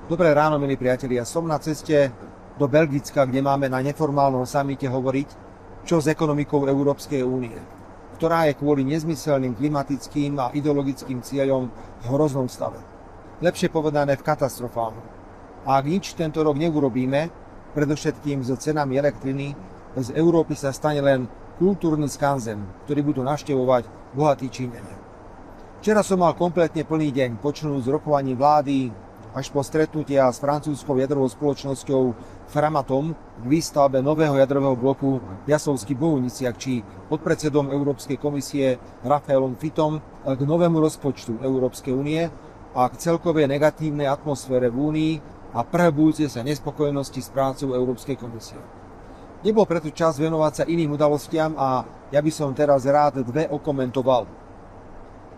Dobré ráno, milí priatelia. Som na ceste do Belgicka, kde máme na neformálnom samite hovoriť, čo s ekonomikou Európskej únie, ktorá je kvôli nezmyselným klimatickým a ideologickým cieľom v hroznom stave. Lepšie povedané v katastrofálnom. A ak nič tento rok neurobíme, predovšetkým so cenami elektriny, z Európy sa stane len kultúrny skanzen, ktorý budú navštevovať bohatí Číňania. Včera som mal kompletne plný deň, počnúť s rokovaním vlády až po stretnutia s francúzskou jadrovou spoločnosťou Framatom k výstavbe nového jadrového bloku v Jasovsky-Bohuniciach či podpredsedom Európskej komisie Rafaelom Fittom k novému rozpočtu Európskej únie a k celkovej negatívnej atmosfére v Únii a prehlbujúcej sa nespokojnosti s prácou Európskej komisie. Nebol preto čas venovať sa iným udalostiam a ja by som teraz rád dve okomentoval.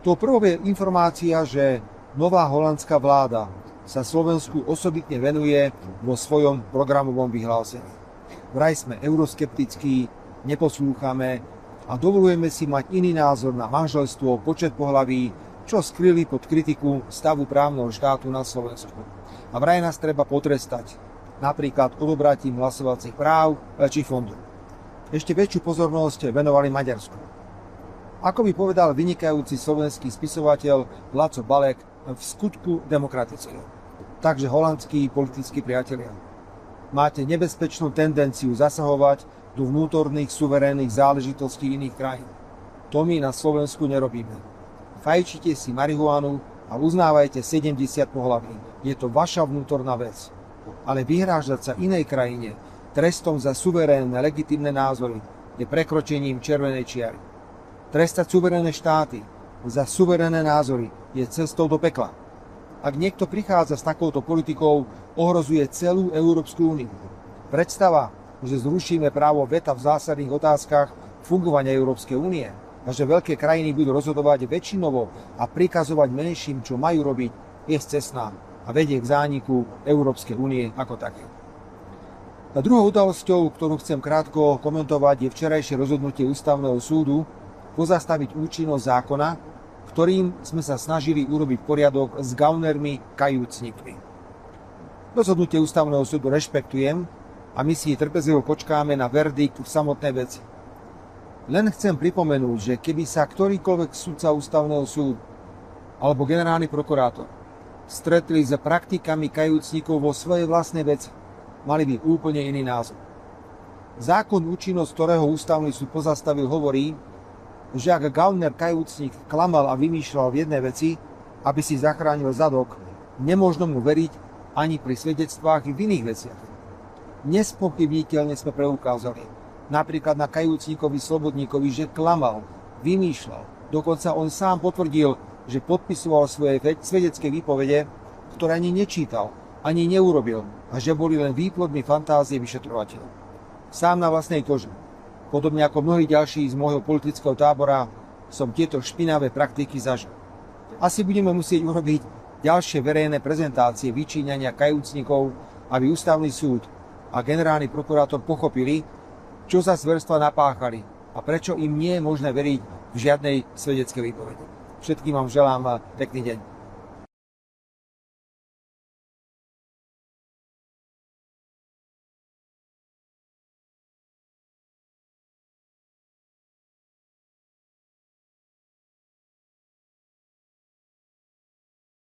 To prvou je informácia, že nová holandská vláda sa Slovensku osobitne venuje vo svojom programovom vyhlásení. Vraj sme euroskeptickí, neposlúchame a dovolujeme si mať iný názor na manželstvo, počet pohlaví, čo skryli pod kritiku stavu právneho štátu na Slovensku. A vraj nás treba potrestať, napríklad odobratím hlasovacích práv či fondov. Ešte väčšiu pozornosť venovali Maďarsku. Ako by povedal vynikajúci slovenský spisovateľ Laco Balek, v skutku demokratického. Takže holandskí politickí priatelia, máte nebezpečnú tendenciu zasahovať do vnútorných suverénnych záležitostí iných krajín. To my na Slovensku nerobíme. Fajčite si marihuanu a uznávajte 70 pohlaví. Je to vaša vnútorná vec. Ale vyhrážať sa inej krajine trestom za suverénne legitímne názory je prekročením červenej čiary. Trestať suverénne štáty za suverénne názory je cestou do pekla. Ak niekto prichádza s takouto politikou, ohrozuje celú Európsku úniu. Predstava, že zrušíme právo veta v zásadných otázkach fungovania Európskej únie a že veľké krajiny budú rozhodovať väčšinovo a prikazovať menším, čo majú robiť, je scestná a vedie k zániku Európskej únie ako také. A druhou udalosťou, ktorú chcem krátko komentovať, je včerajšie rozhodnutie Ústavného súdu pozastaviť účinnosť zákona, ktorým sme sa snažili urobiť poriadok s gaunermi kajúcnikmi. Rozhodnutie Ústavného súdu rešpektujem a my si trpezlivo počkáme na verdikt v samotnej veci. Len chcem pripomenúť, že keby sa ktorýkoľvek sudca Ústavného súdu alebo generálny prokurátor stretli s praktikami kajúcnikov vo svojej vlastnej veci, mali by úplne iný názor. Zákon, účinnosť ktorého Ústavný súd pozastavil, hovorí, že ak gauner kajúcnik klamal a vymýšľal v jednej veci, aby si zachránil zadok, nemôžno mu veriť ani pri svedectvách v iných veciach. Nespochybniteľne sme preukázali, napríklad na kajúcnikovi Slobodníkovi, že klamal, vymýšľal. Dokonca on sám potvrdil, že podpisoval svoje svedecké výpovede, ktoré ani nečítal, ani neurobil a že boli len výplodmi fantázie vyšetrovateľov. Sám na vlastnej koži. Podobne ako mnohí ďalší z môjho politického tábora som tieto špinavé praktiky zažil. Asi budeme musieť urobiť ďalšie verejné prezentácie vyčíňania kajúcnikov, aby Ústavný súd a generálny prokurátor pochopili, čo za zverstva napáchali a prečo im nie je možné veriť v žiadnej svedeckej výpovedi. Všetkým vám želám pekný deň.